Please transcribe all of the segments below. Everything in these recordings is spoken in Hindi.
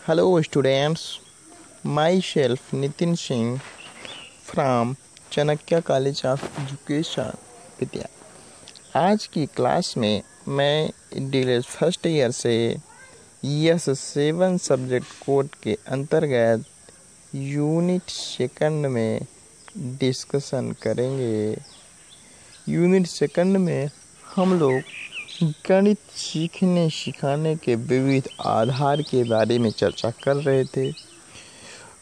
Hello students, myself Nitin Singh from Chanakya college of education Vidya. आज की क्लास में मैं डीलर फर्स्ट ईयर से यस 7 सब्जेक्ट कोड के अंतर्गत यूनिट सेकंड में डिस्कशन करेंगे। यूनिट सेकंड में हम लोग गणित सीखने सिखाने के विविध आधार के बारे में चर्चा कर रहे थे।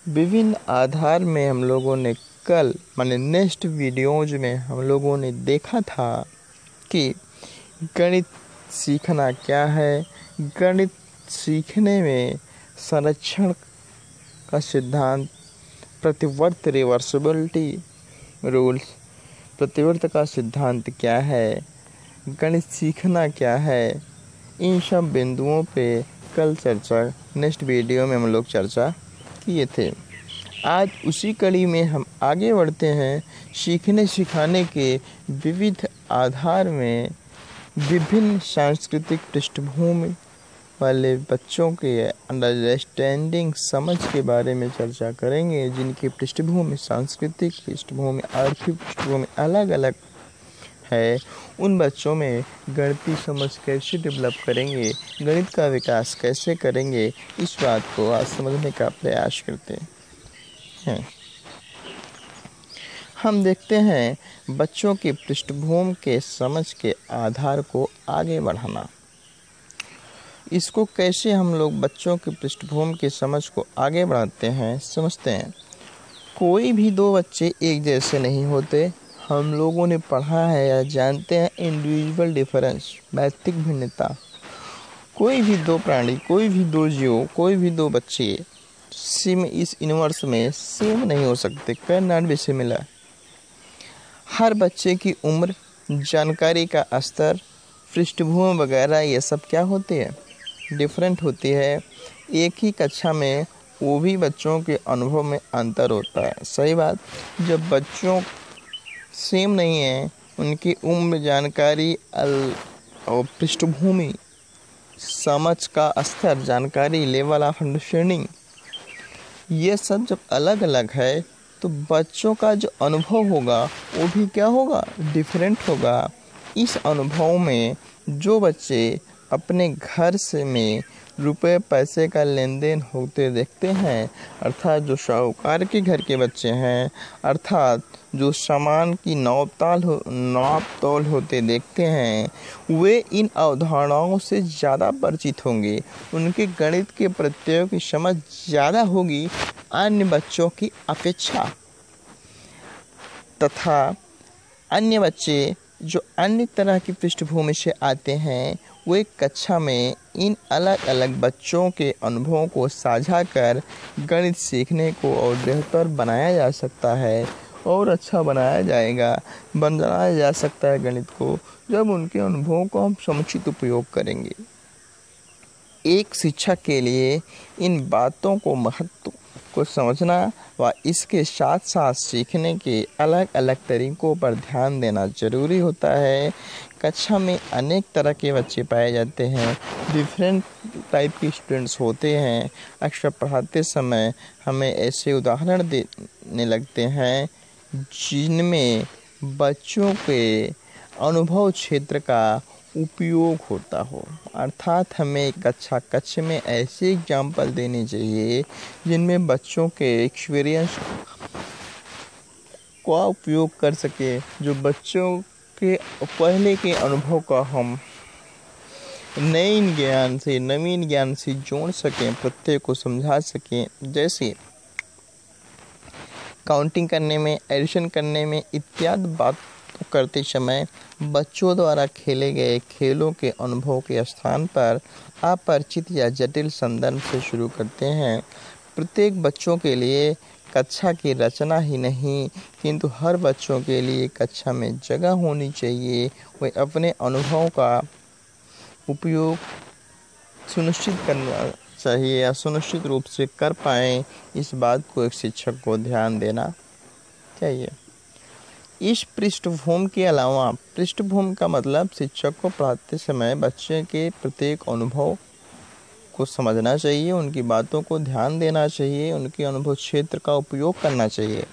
विभिन्न आधार में हम लोगों ने कल नेक्स्ट वीडियोज में हम लोगों ने देखा था कि गणित सीखना क्या है, गणित सीखने में संरक्षण का सिद्धांत, प्रतिवर्त रिवर्सिबिलिटी रूल्स, प्रतिवर्त का सिद्धांत क्या है, गणित सीखना क्या है, इन सब बिंदुओं पे कल चर्चा नेक्स्ट वीडियो में हम लोग चर्चा किए थे। आज उसी कड़ी में हम आगे बढ़ते हैं। सीखने सिखाने के विविध आधार में विभिन्न सांस्कृतिक पृष्ठभूमि वाले बच्चों के अंडरस्टैंडिंग समझ के बारे में चर्चा करेंगे, जिनकी पृष्ठभूमि, सांस्कृतिक पृष्ठभूमि, आर्थिक पृष्ठभूमि अलग अलग है। उन बच्चों में गणितीय समझ कैसे डेवलप करेंगे, गणित का विकास कैसे करेंगे, इस बात को आज समझने का प्रयास करते हैं। हम देखते हैं बच्चों की पृष्ठभूमि के समझ के आधार को आगे बढ़ाना। इसको कैसे हम लोग बच्चों की पृष्ठभूमि की समझ को आगे बढ़ाते हैं, समझते हैं। कोई भी दो बच्चे एक जैसे नहीं होते। हम लोगों ने पढ़ा है या जानते हैं इंडिविजुअल डिफरेंस, व्यक्तिगत भिन्नता। कोई भी दो प्राणी, कोई भी दो जीव, कोई भी दो बच्चे सेम इस यूनिवर्स में सेम नहीं हो सकते, कैन नॉट बी सिमिलर। हर बच्चे की उम्र, जानकारी का स्तर, पृष्ठभूमि वगैरह ये सब क्या होती है, डिफरेंट होती है। एक ही कक्षा में वो भी बच्चों के अनुभव में अंतर होता है। सही बात। जब बच्चों सेम नहीं है, उनकी उम्र, जानकारी और पृष्ठभूमि, समझ का स्तर, जानकारी, लेवल ऑफ अंडरस्टैंडिंग, ये सब जब अलग अलग है तो बच्चों का जो अनुभव होगा वो भी क्या होगा, डिफरेंट होगा। इस अनुभव में जो बच्चे अपने घर से में रुपए पैसे का लेन देन होते देखते हैं, अर्थात जो साहूकार के घर के बच्चे हैं, अर्थात जो सामान की नाप तौल होते देखते हैं, वे इन अवधारणाओं से ज़्यादा परिचित होंगे। उनके गणित के प्रत्ययों की समझ ज़्यादा होगी अन्य बच्चों की अपेक्षा। तथा अन्य बच्चे जो अन्य तरह की पृष्ठभूमि से आते हैं, वे कक्षा में इन अलग अलग बच्चों के अनुभवों को साझा कर गणित सीखने को और बेहतर बनाया जा सकता है और अच्छा बनाया जा सकता है गणित को, जब उनके अनुभवों को हम समुचित उपयोग करेंगे। एक शिक्षक के लिए इन बातों को महत्व को समझना व इसके साथ साथ सीखने के अलग अलग तरीकों पर ध्यान देना जरूरी होता है। कक्षा में अनेक तरह के बच्चे पाए जाते हैं, डिफरेंट टाइप के स्टूडेंट्स होते हैं। अक्सर पढ़ाते समय हमें ऐसे उदाहरण देने लगते हैं जिनमें बच्चों के अनुभव क्षेत्र का उपयोग होता हो, अर्थात हमें कक्षा में ऐसे एग्जाम्पल देने चाहिए जिनमें बच्चों के एक्सपीरियंस का उपयोग कर सके, जो बच्चों के पहले के अनुभव का हम नवीन ज्ञान से जोड़ सकें, प्रत्यय को समझा सकें। जैसे काउंटिंग करने में, एडिशन करने में इत्यादि बात करते समय बच्चों द्वारा खेले गए खेलों के अनुभव के स्थान पर अपरिचित या जटिल संदर्भ से शुरू करते हैं। प्रत्येक बच्चों के लिए कक्षा की रचना ही नहीं, किंतु हर बच्चों के लिए कक्षा में जगह होनी चाहिए। वे अपने अनुभवों का उपयोग सुनिश्चित करना चाहिए या सुनिश्चित रूप से कर पाएँ, इस बात को एक शिक्षक को ध्यान देना चाहिए। इस पृष्ठभूमि के अलावा, पृष्ठभूमि का मतलब शिक्षक को पढ़ाते समय बच्चे के प्रत्येक अनुभव को समझना चाहिए, उनकी बातों को ध्यान देना चाहिए, उनके अनुभव क्षेत्र का उपयोग करना चाहिए।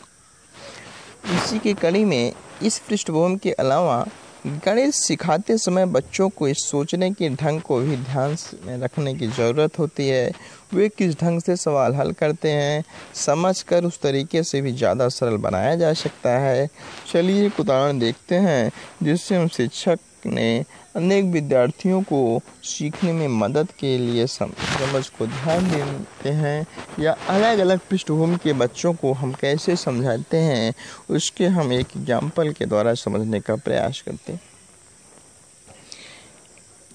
इसी की कड़ी में इस पृष्ठभूमि के अलावा गणित सिखाते समय बच्चों को इस सोचने के ढंग को भी ध्यान में रखने की ज़रूरत होती है। वे किस ढंग से सवाल हल करते हैं, समझकर उस तरीके से भी ज़्यादा सरल बनाया जा सकता है। चलिए एक उदाहरण देखते हैं जिससे हम शिक्षक ने अनेक विद्यार्थियों को सीखने में मदद के लिए समझ को ध्यान देते हैं, या अलग अलग पृष्ठभूमि के बच्चों को हम कैसे समझाते हैं उसके हम एक एग्जाम्पल के द्वारा समझने का प्रयास करते हैं।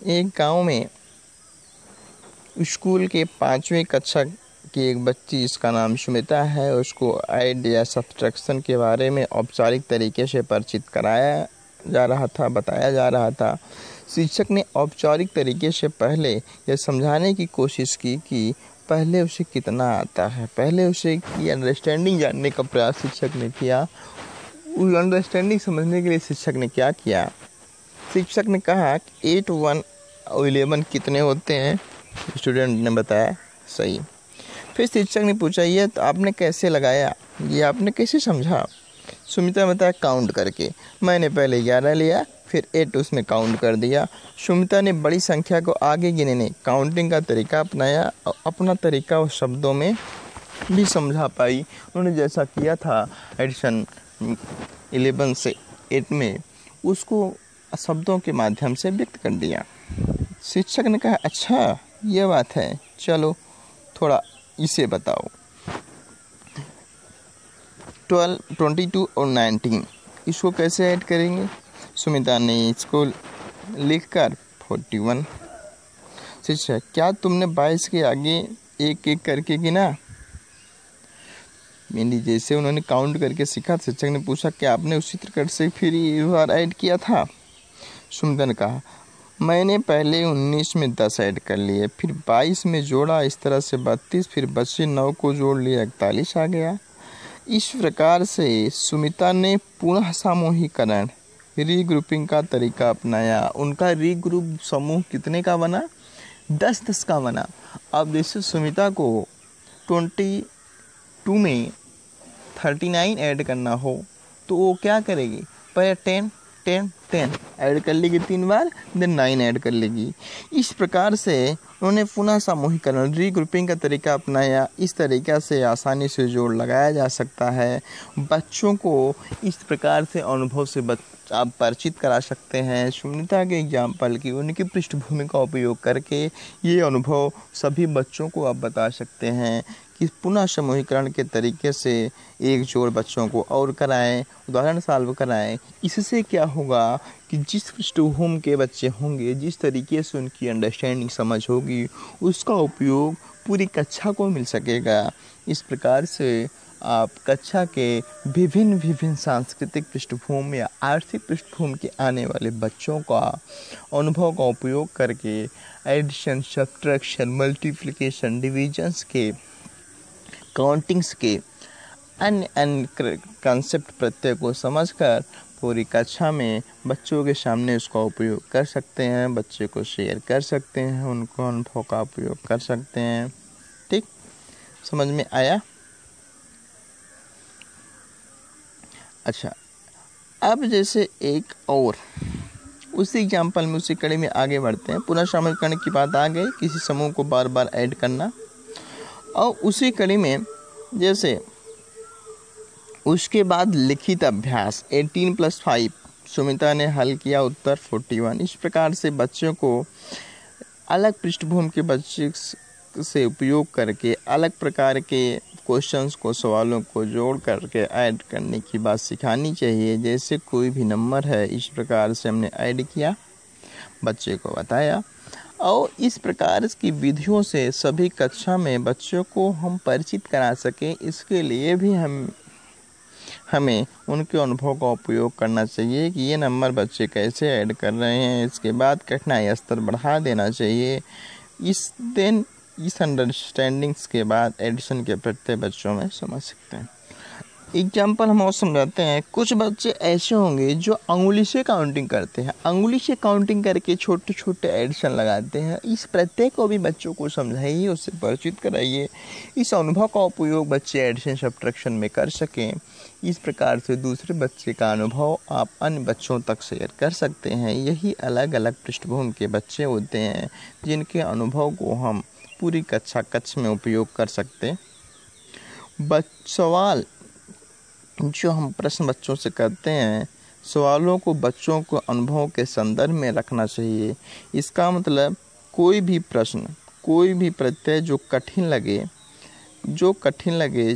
एक गांव में स्कूल के 5वीं कक्षा की एक बच्ची, इसका नाम सुमिता है, उसको ऐड या सब्ट्रैक्शन के बारे में औपचारिक तरीके से परिचित कराया जा रहा था, बताया जा रहा था। शिक्षक ने औपचारिक तरीके से पहले यह समझाने की कोशिश की कि पहले उसे कितना आता है, पहले उसे की अंडरस्टैंडिंग जानने का प्रयास शिक्षक ने किया। उस अंडरस्टैंडिंग समझने के लिए शिक्षक ने क्या किया, शिक्षक ने कहा कि 8, 1 और 11 कितने होते हैं। स्टूडेंट ने बताया सही। फिर शिक्षक ने पूछा ये तो आपने कैसे लगाया, ये आपने कैसे समझा। सुमिता बताया काउंट करके। मैंने पहले 11 लिया, फिर 8 उसमें काउंट कर दिया। सुमिता ने बड़ी संख्या को आगे गिनने काउंटिंग का तरीका अपनाया और अपना तरीका उस शब्दों में भी समझा पाई। उन्होंने जैसा किया था एडिशन 11 से 8 में, उसको शब्दों के माध्यम से व्यक्त कर दिया। शिक्षक ने कहा अच्छा ये बात है, चलो थोड़ा इसे बताओ। 12, 22 और 19 इसको कैसे ऐड करेंगे। सुमिता ने इसको लिखकर 41। शिक्षक क्या तुमने 22 के आगे एक एक करके गिना। मेरी जैसे उन्होंने काउंट करके सीखा। शिक्षक ने पूछा क्या आपने उसी प्रकार से फिर एक बार ऐड किया था। सुमिता ने कहा मैंने पहले 19 में 10 ऐड कर लिए, फिर 22 में जोड़ा, इस तरह से 32, फिर बचे 9 को जोड़ लिया 41 आ गया। इस प्रकार से सुमिता ने पुनः समूहीकरण रीग्रुपिंग का तरीका अपनाया। उनका रीग्रुप समूह कितने का बना, 10-10 का बना। अब जैसे सुमिता को 22 में 39 ऐड करना हो तो वो क्या करेगी, पहले 10 ऐड कर लेगी 3 बार, देन 9 ऐड कर लेगी। इस प्रकार से उन्होंने पुनः समूहीकरण रीग्रुपिंग का तरीका अपनाया। इस तरीक़ा से आसानी से जोड़ लगाया जा सकता है। बच्चों को इस प्रकार से अनुभव से आप परिचित करा सकते हैं। सुमिता के एग्जाम्पल की उनकी पृष्ठभूमि का उपयोग करके ये अनुभव सभी बच्चों को आप बता सकते हैं कि पुनः समूहीकरण के तरीके से एक जोड़ बच्चों को और कराएं, उदाहरण सॉल्व कराएं। इससे क्या होगा कि जिस पृष्ठभूमि के बच्चे होंगे, जिस तरीके से उनकी अंडरस्टैंडिंग समझ होगी, उसका उपयोग पूरी कक्षा को मिल सकेगा। इस प्रकार से आप कक्षा के विभिन्न सांस्कृतिक पृष्ठभूमि या आर्थिक पृष्ठभूमि के आने वाले बच्चों का अनुभव का उपयोग करके एडिशन, सब्ट्रैक्शन, मल्टीप्लिकेशन, डिविजन्स के, काउंटिंग्स के अन्य कॉन्सेप्ट प्रत्यय को समझकर पूरी कक्षा में बच्चों के सामने उसका उपयोग कर सकते हैं, बच्चे को शेयर कर सकते हैं, उनको अनुभव का उपयोग कर सकते हैं। ठीक, समझ में आया। अच्छा, अब जैसे एक और उसी एग्जाम्पल में, उसी कड़ी में आगे बढ़ते हैं। पुनः समूहीकरण की बात आ गई, किसी समूह को बार बार ऐड करना। और उसी कड़ी में जैसे उसके बाद लिखित अभ्यास 18 + 5 सुमिता ने हल किया, उत्तर 41। इस प्रकार से बच्चों को अलग पृष्ठभूमि के बच्चे से उपयोग करके अलग प्रकार के क्वेश्चंस को, सवालों को जोड़ करके ऐड करने की बात सिखानी चाहिए। जैसे कोई भी नंबर है, इस प्रकार से हमने ऐड किया, बच्चे को बताया। और इस प्रकार की विधियों से सभी कक्षा में बच्चों को हम परिचित करा सकें, इसके लिए भी हमें उनके अनुभव का उपयोग करना चाहिए कि ये नंबर बच्चे कैसे ऐड कर रहे हैं। इसके बाद कठिनाई स्तर बढ़ा देना चाहिए। इस अंडरस्टैंडिंग्स के बाद एडिशन के प्रत्यय बच्चों में समझ सकते हैं। एग्जाम्पल हम और समझाते हैं। कुछ बच्चे ऐसे होंगे जो अंगुली से काउंटिंग करते हैं, अंगुली से काउंटिंग करके छोटे छोटे एडिशन लगाते हैं। इस प्रत्येक को भी बच्चों को समझाइए, उससे परिचित कराइए। इस अनुभव का उपयोग बच्चे एडिशन सब्ट्रैक्शन में कर सकें। इस प्रकार से दूसरे बच्चे का अनुभव आप अन्य बच्चों तक शेयर कर सकते हैं। यही अलग अलग पृष्ठभूमि के बच्चे होते हैं जिनके अनुभव को हम पूरी कक्षा में उपयोग कर सकते हैं। सवाल जो हम प्रश्न बच्चों से करते हैं, सवालों को बच्चों को अनुभव के संदर्भ में रखना चाहिए। इसका मतलब कोई भी प्रश्न, कोई भी प्रत्यय जो कठिन लगे,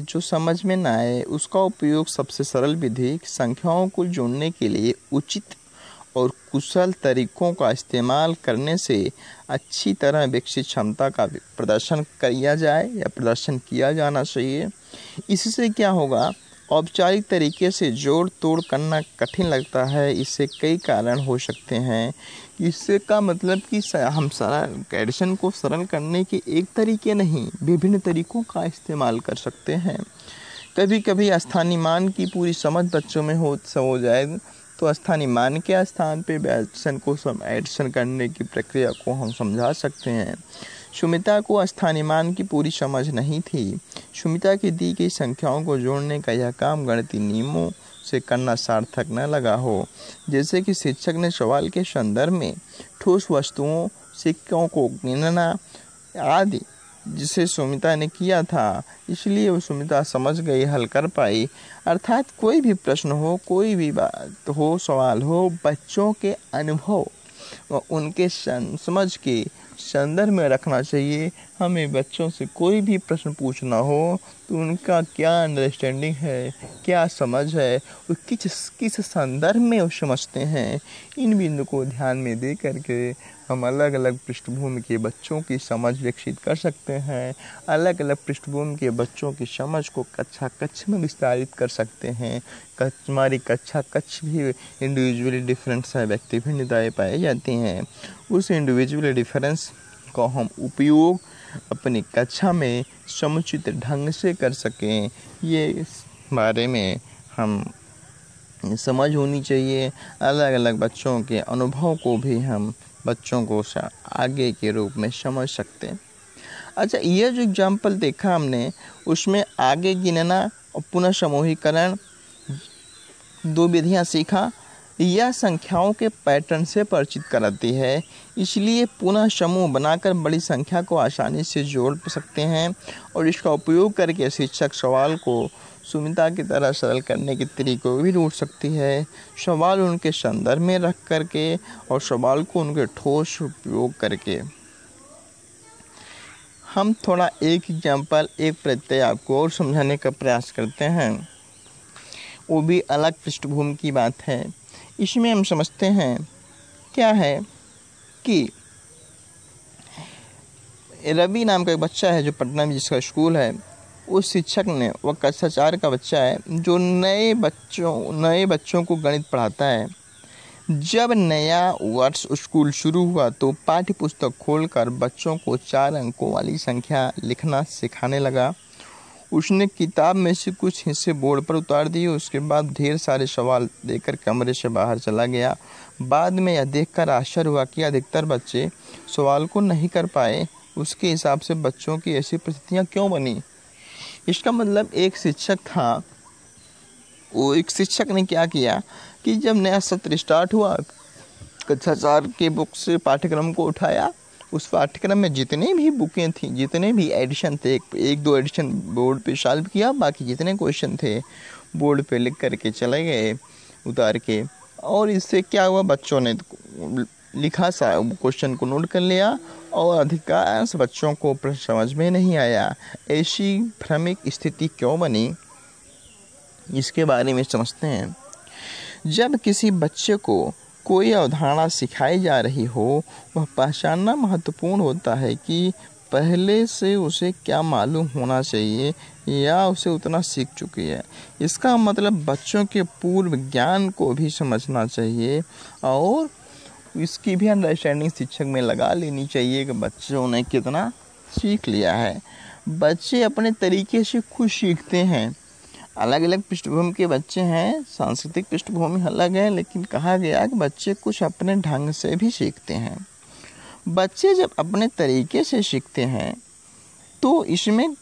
जो समझ में ना आए, उसका उपयोग सबसे सरल विधि संख्याओं को जोड़ने के लिए उचित और कुशल तरीकों का इस्तेमाल करने से अच्छी तरह विकसित क्षमता का प्रदर्शन किया जाना चाहिए। इससे क्या होगा, औपचारिक तरीके से जोड़ तोड़ करना कठिन लगता है। इससे कई कारण हो सकते हैं। इससे का मतलब कि हम सारा एडिशन को सरल करने के एक तरीके नहीं, विभिन्न तरीकों का इस्तेमाल कर सकते हैं। कभी कभी स्थानीय मान की पूरी समझ बच्चों में हो जाए तो स्थानीय मान के स्थान पे एडिशन करने की प्रक्रिया को हम समझा सकते हैं। सुमिता को स्थानीय मान की पूरी समझ नहीं थी। सुमिता की दी गई संख्याओं को जोड़ने का यह काम गणितीय नियमों से करना सार्थक न लगा हो। जैसे कि शिक्षक ने सवाल के संदर्भ में ठोस वस्तुओं, सिक्कों को गिनना आदि जिसे सुमिता ने किया था, इसलिए वो सुमिता समझ गई, हल कर पाई। अर्थात कोई भी प्रश्न हो, कोई भी बात हो, सवाल हो, बच्चों के अनुभव व उनके समझ के संदर्भ में रखना चाहिए। हमें बच्चों से कोई भी प्रश्न पूछना हो तो उनका क्या अंडरस्टैंडिंग है, क्या समझ है, वो किस संदर्भ में वो समझते हैं, इन बिंदु को ध्यान में दे करके हम अलग अलग पृष्ठभूमि के बच्चों की समझ विकसित कर सकते हैं। अलग अलग पृष्ठभूमि के बच्चों की समझ को कक्षा में विस्तारित कर सकते हैं। हमारी कक्षा भी इंडिविजुअली डिफरेंस है, व्यक्ति भिन्नताएँ पाई जाती हैं। उस इंडिविजुअल डिफरेंस का हम उपयोग अपनी कक्षा में समुचित ढंग से कर सकें, ये इस बारे में हम समझ होनी चाहिए। अलग अलग बच्चों के अनुभव को भी हम बच्चों को आगे के रूप में समझ सकते हैं। अच्छा, ये जो एग्जाम्पल देखा हमने, उसमें आगे गिनना और पुनः समूहीकरण 2 विधियाँ सीखा। यह संख्याओं के पैटर्न से परिचित कराती है, इसलिए पुनः समूह बनाकर बड़ी संख्या को आसानी से जोड़ सकते हैं और इसका उपयोग करके शिक्षक सवाल को सुमिता की तरह सरल करने के तरीकों भी ढूंढ सकती है। सवाल उनके संदर्भ में रख करके और सवाल को उनके ठोस उपयोग करके। हम थोड़ा एक एग्जाम्पल, एक प्रत्यय आपको और समझाने का प्रयास करते हैं, वो भी अलग पृष्ठभूमि की बात है। इसमें हम समझते हैं क्या है कि रवि नाम का एक बच्चा है जो पटना में जिसका स्कूल है, उस शिक्षक ने, वह कक्षा 4 का बच्चा है जो नए बच्चों को गणित पढ़ाता है। जब नया वर्ष स्कूल शुरू हुआ तो पाठ्य पुस्तक खोलकर बच्चों को 4 अंकों वाली संख्या लिखना सिखाने लगा। उसने किताब में से कुछ हिस्से बोर्ड पर उतार दिए। उसके बाद ढेर सारे सवाल देकर कमरे से बाहर चला गया। बाद में यह देखकर आश्चर्य हुआ कि अधिकतर बच्चे सवाल को नहीं कर पाए। उसके हिसाब से बच्चों की ऐसी परिस्थितियाँ क्यों बनी? इसका मतलब एक शिक्षक था, वो एक शिक्षक ने क्या किया कि जब नया सत्र स्टार्ट हुआ, कक्षा 4 के बुक से पाठ्यक्रम को उठाया। उस पाठ्यक्रम में जितने भी बुकें थी, जितने भी एडिशन थे, एक दो एडिशन बोर्ड पे सॉल्व किया, बाकी जितने क्वेश्चन थे बोर्ड पे लिख करके चले गए उतार के। और इससे क्या हुआ, बच्चों ने लिखा सा क्वेश्चन को नोट कर लिया और अधिकांश बच्चों को प्रश्न समझ में नहीं आया। ऐसी भ्रमिक स्थिति क्यों बनी, इसके बारे में समझते हैं। जब किसी बच्चे को कोई अवधारणा सिखाई जा रही हो, वह पहचानना महत्वपूर्ण होता है कि पहले से उसे क्या मालूम होना चाहिए या उसे उतना सीख चुकी है। इसका मतलब बच्चों के पूर्व ज्ञान को भी समझना चाहिए और इसकी भी अंडरस्टैंडिंग शिक्षक में लगा लेनी चाहिए कि बच्चों ने कितना सीख लिया है। बच्चे अपने तरीके से खुद सीखते हैं। अलग अलग पृष्ठभूमि के बच्चे हैं, सांस्कृतिक पृष्ठभूमि अलग है, लेकिन कहा गया कि बच्चे कुछ अपने ढंग से भी सीखते हैं। बच्चे जब अपने तरीके से सीखते हैं तो इसमें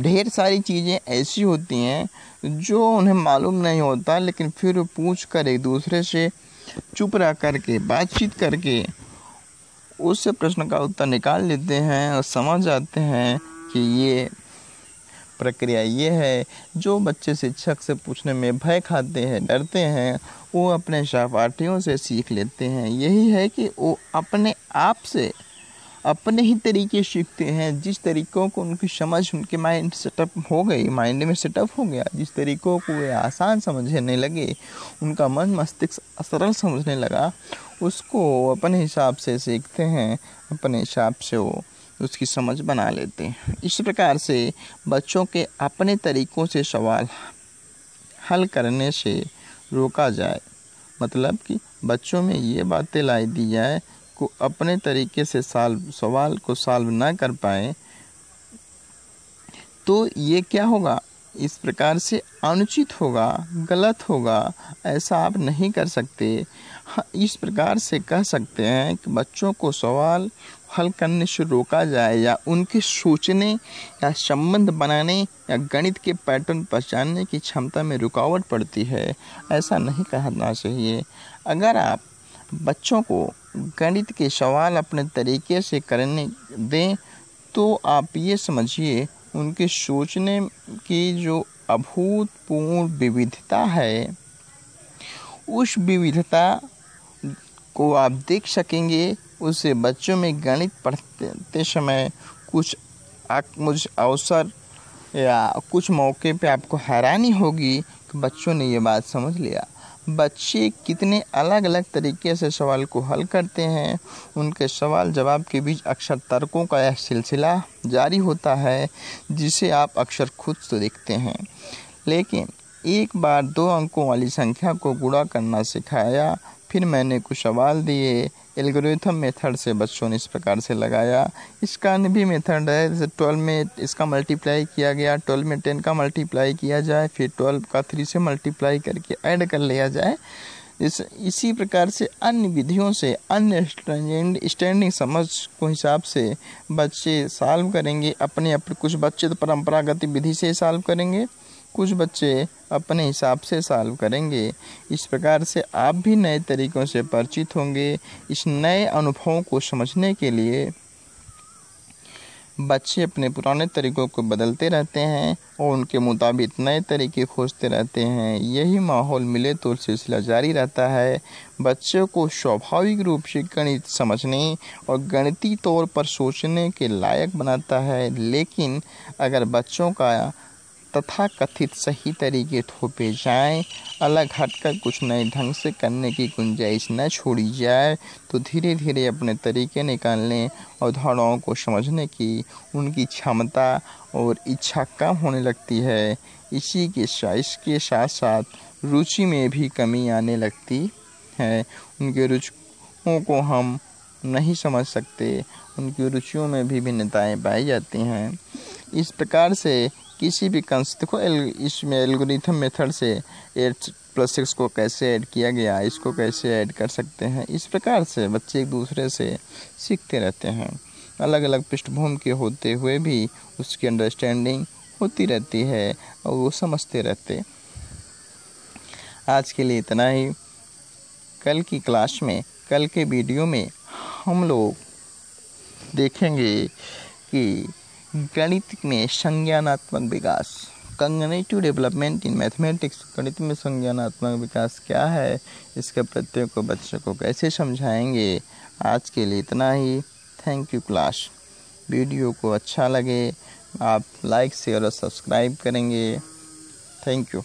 ढेर सारी चीज़ें ऐसी होती हैं जो उन्हें मालूम नहीं होता, लेकिन फिर पूछ कर एक दूसरे से चुप रह करके बातचीत करके उससे प्रश्न का उत्तर निकाल लेते हैं और समझ जाते हैं कि ये प्रक्रिया ये है। जो बच्चे शिक्षक से पूछने में भय खाते हैं, डरते हैं, वो अपने सहपाठियों से सीख लेते हैं। यही है कि वो अपने आप से अपने ही तरीके सीखते हैं। जिस तरीक़ों को उनकी समझ उनके माइंड में सेटअप हो गया, जिस तरीक़ों को वे आसान समझने लगे, उनका मन मस्तिष्क सरल समझने लगा, उसको अपने हिसाब से सीखते हैं, अपने हिसाब से वो उसकी समझ बना लेते हैं। इस प्रकार से बच्चों के अपने तरीक़ों से सवाल हल करने से रोका जाए, मतलब कि बच्चों में ये बातें लाई दी जाए को अपने तरीके से सवाल को सॉल्व ना कर पाए तो ये क्या होगा, इस प्रकार से अनुचित होगा, गलत होगा, ऐसा आप नहीं कर सकते। हाँ, इस प्रकार से कह सकते हैं कि बच्चों को सवाल हल करने से रोका जाए या उनके सोचने या संबंध बनाने या गणित के पैटर्न पहचानने की क्षमता में रुकावट पड़ती है, ऐसा नहीं कहना चाहिए। अगर आप बच्चों को गणित के सवाल अपने तरीके से करने दें तो आप ये समझिए उनके सोचने की जो अभूतपूर्व विविधता है, उस विविधता को आप देख सकेंगे। उससे बच्चों में गणित पढ़ते समय कुछ अवसर या कुछ मौके पे आपको हैरानी होगी कि बच्चों ने ये बात समझ लिया। बच्चे कितने अलग अलग तरीके से सवाल को हल करते हैं। उनके सवाल जवाब के बीच अक्सर तर्कों का यह सिलसिला जारी होता है, जिसे आप अक्सर खुद तो देखते हैं। लेकिन एक बार 2 अंकों वाली संख्या को गुणा करना सिखाया, फिर मैंने कुछ सवाल दिए। एल्गोरिथम मेथड से बच्चों ने इस प्रकार से लगाया। इसका भी मेथड है, जैसे 12 में इसका मल्टीप्लाई किया गया, 12 में 10 का मल्टीप्लाई किया जाए, फिर 12 का 3 से मल्टीप्लाई करके ऐड कर लिया जाए। इसी प्रकार से अन्य विधियों से, अन्य स्टैंडिंग समझ को हिसाब से बच्चे सॉल्व करेंगे। अपने कुछ बच्चे तो परंपरागत विधि से सॉल्व करेंगे, कुछ बच्चे अपने हिसाब से सॉल्व करेंगे। इस प्रकार से आप भी नए तरीक़ों से परिचित होंगे। इस नए अनुभवों को समझने के लिए बच्चे अपने पुराने तरीक़ों को बदलते रहते हैं और उनके मुताबिक नए तरीके खोजते रहते हैं। यही माहौल मिले तो सिलसिला जारी रहता है। बच्चों को स्वाभाविक रूप से गणित समझने और गणितीय तौर पर सोचने के लायक बनाता है। लेकिन अगर बच्चों का तथाकथित सही तरीके थोपे जाएं, अलग हटकर कुछ नए ढंग से करने की गुंजाइश न छोड़ी जाए, तो धीरे धीरे अपने तरीके निकालने और धारणाओं को समझने की उनकी क्षमता और इच्छा कम होने लगती है। इसके साथ साथ रुचि में भी कमी आने लगती है। उनके रुचियों को हम नहीं समझ सकते, उनकी रुचियों में भी भिन्नताएं पाई जाती हैं। इस प्रकार से किसी भी कंसेप्ट को इसमें एल्गोरिथम मेथड से 8+6 को कैसे ऐड किया गया, इसको कैसे ऐड कर सकते हैं, इस प्रकार से बच्चे एक दूसरे से सीखते रहते हैं। अलग अलग पृष्ठभूमि के होते हुए भी उसकी अंडरस्टैंडिंग होती रहती है और वो समझते रहते। आज के लिए इतना ही। कल की क्लास में, कल के वीडियो में हम लोग देखेंगे कि गणित में संज्ञानात्मक विकास, कॉग्निटिव डेवलपमेंट इन मैथमेटिक्स, गणित में संज्ञानात्मक विकास क्या है, इसके प्रत्यय को बच्चों को कैसे समझाएंगे। आज के लिए इतना ही। Thank you class. वीडियो को अच्छा लगे आप लाइक शेयर और सब्सक्राइब करेंगे। Thank you.